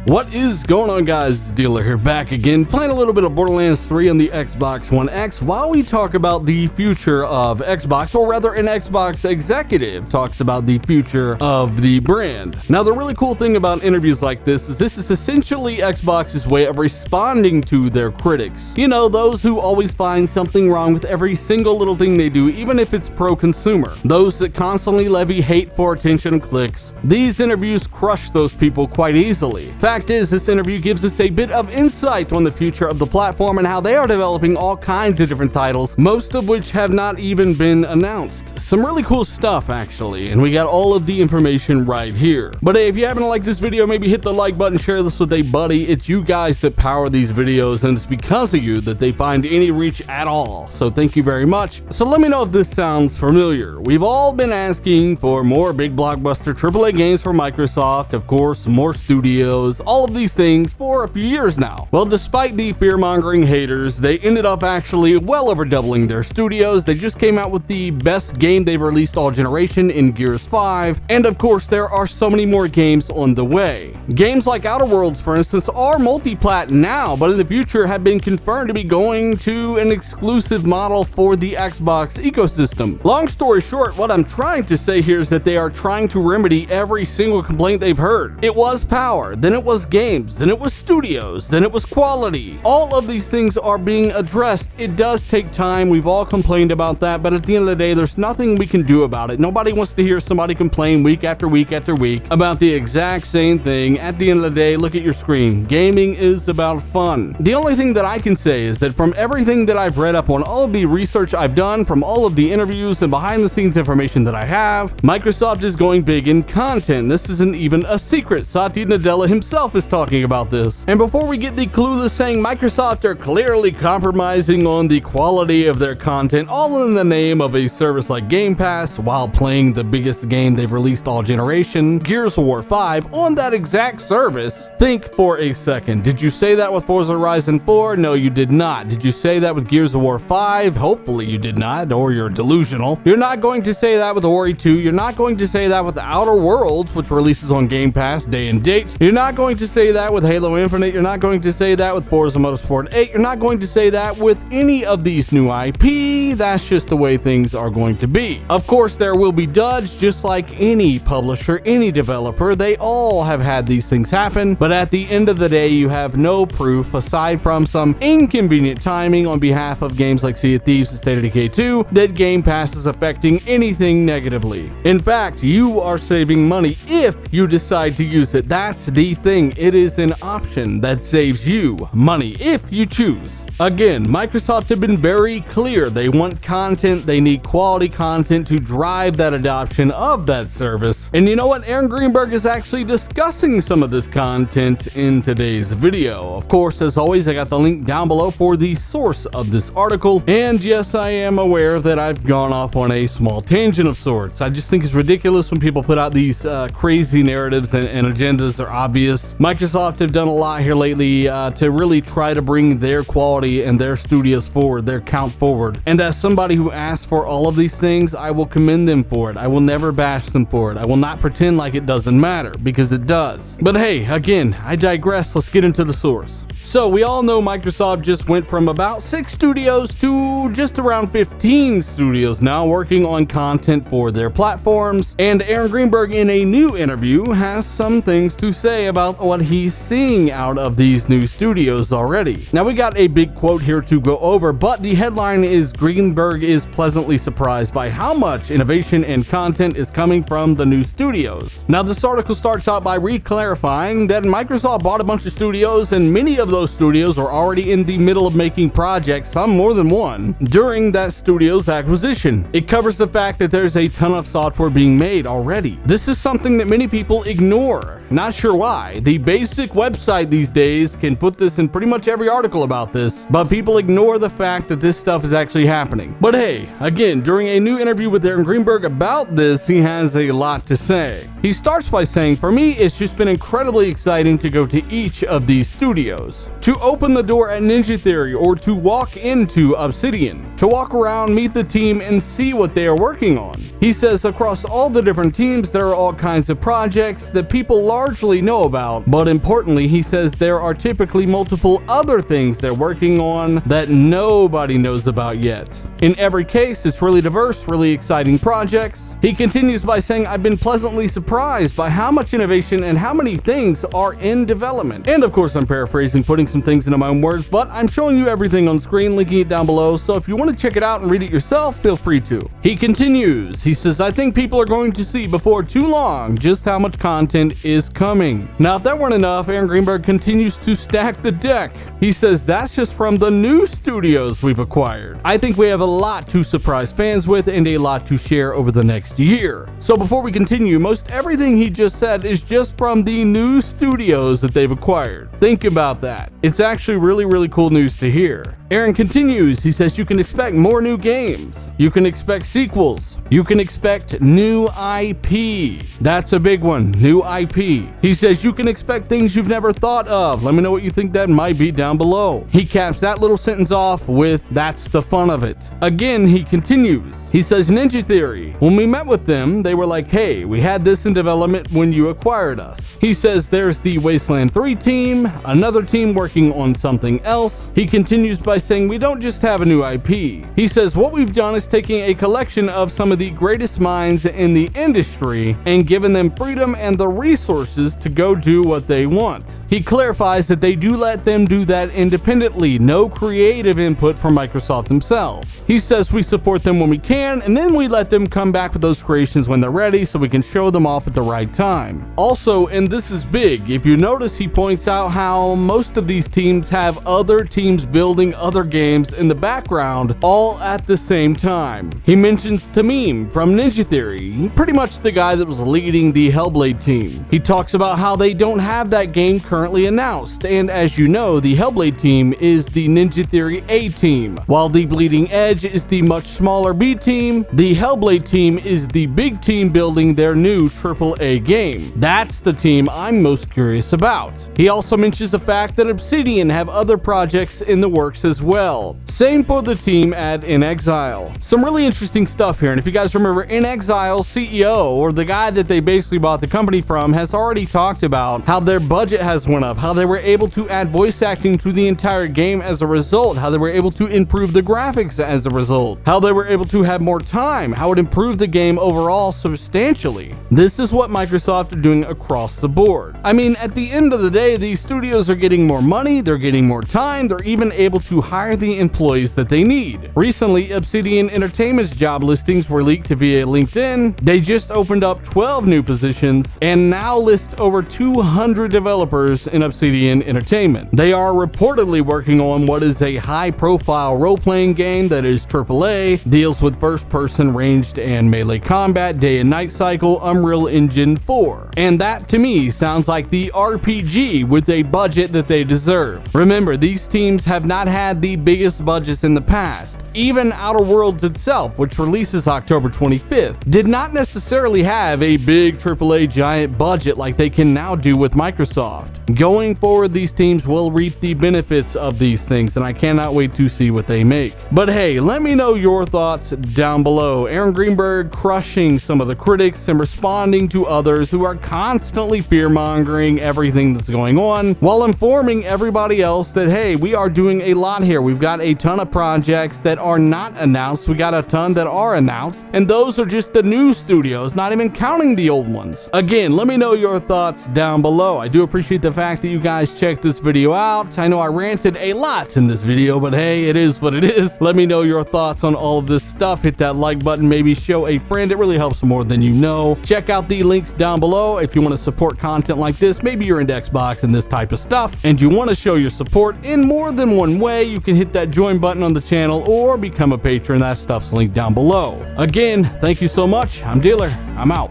What is going on, guys? Dealer here, back again, playing a little bit of Borderlands 3 on the Xbox One X while we talk about the future of Xbox, or rather an Xbox executive talks about the future of the brand. Now, the really cool thing about interviews like this is essentially Xbox's way of responding to their critics. You know, those who always find something wrong with every single little thing they do, even if it's pro-consumer. Those that constantly levy hate for attention and clicks. These interviews crush those people quite easily. Fact is, this interview gives us a bit of insight on the future of the platform and how they are developing all kinds of different titles, most of which have not even been announced. Some really cool stuff, actually, and we got all of the information right here. But hey, if you happen to like this video, maybe hit the like button, share this with a buddy. It's you guys that power these videos, and it's because of you that they find any reach at all. So thank you very much. So let me know if this sounds familiar. We've all been asking for more big blockbuster AAA games from Microsoft, of course, more studios, all of these things for a few years now. Well, despite the fear-mongering haters, they ended up actually well over doubling their studios. They just came out with the best game they've released all generation in Gears 5, and of course there are so many more games on the way. Games like Outer Worlds, for instance, are multi-plat now, but in the future have been confirmed to be going to an exclusive model for the Xbox ecosystem. Long story short, what I'm trying to say here is that they are trying to remedy every single complaint they've heard. It was power, then it was games, then it was studios, then it was quality. All of these things are being addressed. It does take time. We've all complained about that, but at the end of the day, there's nothing we can do about it. Nobody wants to hear somebody complain week after week after week about the exact same thing. At the end of the day, look at your screen. Gaming is about fun. The only thing that I can say is that from everything that I've read up on, all of the research I've done, from all of the interviews and behind the scenes information that I have, Microsoft is going big in content. This isn't even a secret. Satya Nadella himself is talking about this. And before we get the clueless saying Microsoft are clearly compromising on the quality of their content, all in the name of a service like Game Pass, while playing the biggest game they've released all generation, Gears of War 5, on that exact service, think for a second. Did you say that with Forza Horizon 4? No, you did not. Did you say that with Gears of War 5? Hopefully you did not, or you're delusional. You're not going to say that with Ori 2. You're not going to say that with Outer Worlds, which releases on Game Pass day and date. You're not going to say that with Halo Infinite. You're not going to say that with Forza Motorsport 8. You're not going to say that with any of these new IP. That's just the way things are going to be. Of course, there will be duds, just like any publisher, any developer. They all have had these things happen, but at the end of the day, you have no proof aside from some inconvenient timing on behalf of games like Sea of Thieves and State of Decay 2 that Game Pass is affecting anything negatively. In fact, you are saving money if you decide to use it. That's the thing. It is an option that saves you money if you choose. Again, Microsoft have been very clear. They want content. They need quality content to drive that adoption of that service. And you know what? Aaron Greenberg is actually discussing some of this content in today's video. Of course, as always, I got the link down below for the source of this article. And yes, I am aware that I've gone off on a small tangent of sorts. I just think it's ridiculous when people put out these crazy narratives and agendas are obvious. Microsoft have done a lot here lately to really try to bring their quality and their studios forward, their count forward. And as somebody who asks for all of these things, I will commend them for it. I will never bash them for it. I will not pretend like it doesn't matter, because it does. But hey, again, I digress. Let's get into the source. So we all know Microsoft just went from about 6 studios to just around 15 studios now working on content for their platforms. And Aaron Greenberg, in a new interview, has some things to say about what he's seeing out of these new studios already. Now, we got a big quote here to go over, but the headline is Greenberg is pleasantly surprised by how much innovation and content is coming from the new studios. Now, this article starts out by re-clarifying that Microsoft bought a bunch of studios, and many of those studios are already in the middle of making projects, some more than one, during that studio's acquisition. It covers the fact that there's a ton of software being made already. This is something that many people ignore. Not sure why. The basic website these days can put this in pretty much every article about this, but people ignore the fact that this stuff is actually happening. But hey, again, during a new interview with Aaron Greenberg about this, he has a lot to say. He starts by saying, "For me, it's just been incredibly exciting to go to each of these studios. To open the door at Ninja Theory or to walk into Obsidian. To walk around, meet the team, and see what they are working on." He says across all the different teams, there are all kinds of projects that people largely know about, but importantly, he says there are typically multiple other things they're working on that nobody knows about yet. In every case, it's really diverse, really exciting projects. He continues by saying, I've been pleasantly surprised by how much innovation and how many things are in development. And of course, I'm paraphrasing, putting some things into my own words, but I'm showing you everything on screen, linking it down below, so if you want to check it out and read it yourself, feel free to. He continues, he says, I think people are going to see before too long just how much content is coming. Now, if that weren't enough, Aaron Greenberg continues to stack the deck. He says that's just from the new studios we've acquired. I think we have a lot to surprise fans with and a lot to share over the next year. So before we continue, most everything he just said is just from the new studios that they've acquired. Think about that. It's actually really cool news to hear. Aaron continues, he says you can expect more new games, you can expect sequels, you can expect new IP. That's a big one, new IP. He says you can expect things you've never thought of. Let me know what you think that might be down below. He caps that little sentence off with, that's the fun of it. Again, he continues, he says Ninja Theory, when we met with them, they were like, hey, we had this in development when you acquired us. He says there's the Wasteland 3 team, another team working on something else. He continues by saying we don't just have a new IP. He says what we've done is taking a collection of some of the greatest minds in the industry and given them freedom and the resources to go do what they want. He clarifies that they do let them do that independently, no creative input from Microsoft themselves. He says we support them when we can, and then we let them come back with those creations when they're ready so we can show them off at the right time. Also, and this is big, if you notice, he points out how most of these teams have other teams building other games in the background all at the same time. He mentions Tamim from Ninja Theory, pretty much the guy that was leading the Hellblade team. He talks about how they don't have that game currently announced, and as you know, the Hellblade team is the Ninja Theory A team. While the Bleeding Edge is the much smaller B team, the Hellblade team is the big team building their new AAA game. That's the team I'm most curious about. He also mentions the fact that Obsidian have other projects in the works as well. Same for the team at In Exile. Some really interesting stuff here, and if you guys remember, In Exile CEO, or the guy that they basically bought the company from, has already talked about how their budget has went up, how they were able to add voice acting to the entire game as a result, how they were able to improve the graphics as a result, how they were able to have more time, how it improved the game overall substantially. This is what Microsoft are doing across the board. I mean, at the end of the day, these studios are getting more money, they're getting more time, they're even able to hire the employees that they need. Recently, Obsidian Entertainment's job listings were leaked via LinkedIn. They just opened up 12 new positions and now list over 200 developers in Obsidian Entertainment. They are reportedly working on what is a high-profile role-playing game that is AAA, deals with first-person ranged and melee combat, day and night cycle, Unreal Engine 4. And that, to me, sounds like the RPG with a budget that they deserve. Remember, these teams have not had the biggest budgets in the past. Even Outer Worlds itself, which releases October 25th, did not necessarily have a big AAA giant budget like they can now do with Microsoft. Going forward, these teams will reap the benefits of these things, and I cannot wait to see what they make. But hey, let me know your thoughts down below. Aaron Greenberg crushing some of the critics and responding to others who are constantly fear-mongering everything that's going on, while informing everybody else that, hey, we are doing a lot here. We've got a ton of projects that are not announced. We got a ton that are announced, and those are just the new studios, not even counting the old ones. Again, let me know your thoughts down below. I do appreciate the fact that you guys checked this video out. I know I ranted a lot in this video, but hey, it is what it is. Let me know your thoughts on all of this stuff. Hit that like button, maybe show a friend. It really helps more than you know. Check out the links down below if you want to support content like this. Maybe you're into Xbox and this type of stuff, and you want to show your support in more than one way. You can hit that join button on the channel or become a patron. That stuff's linked down below. Again, thank you so much. I'm Dealer. I'm out.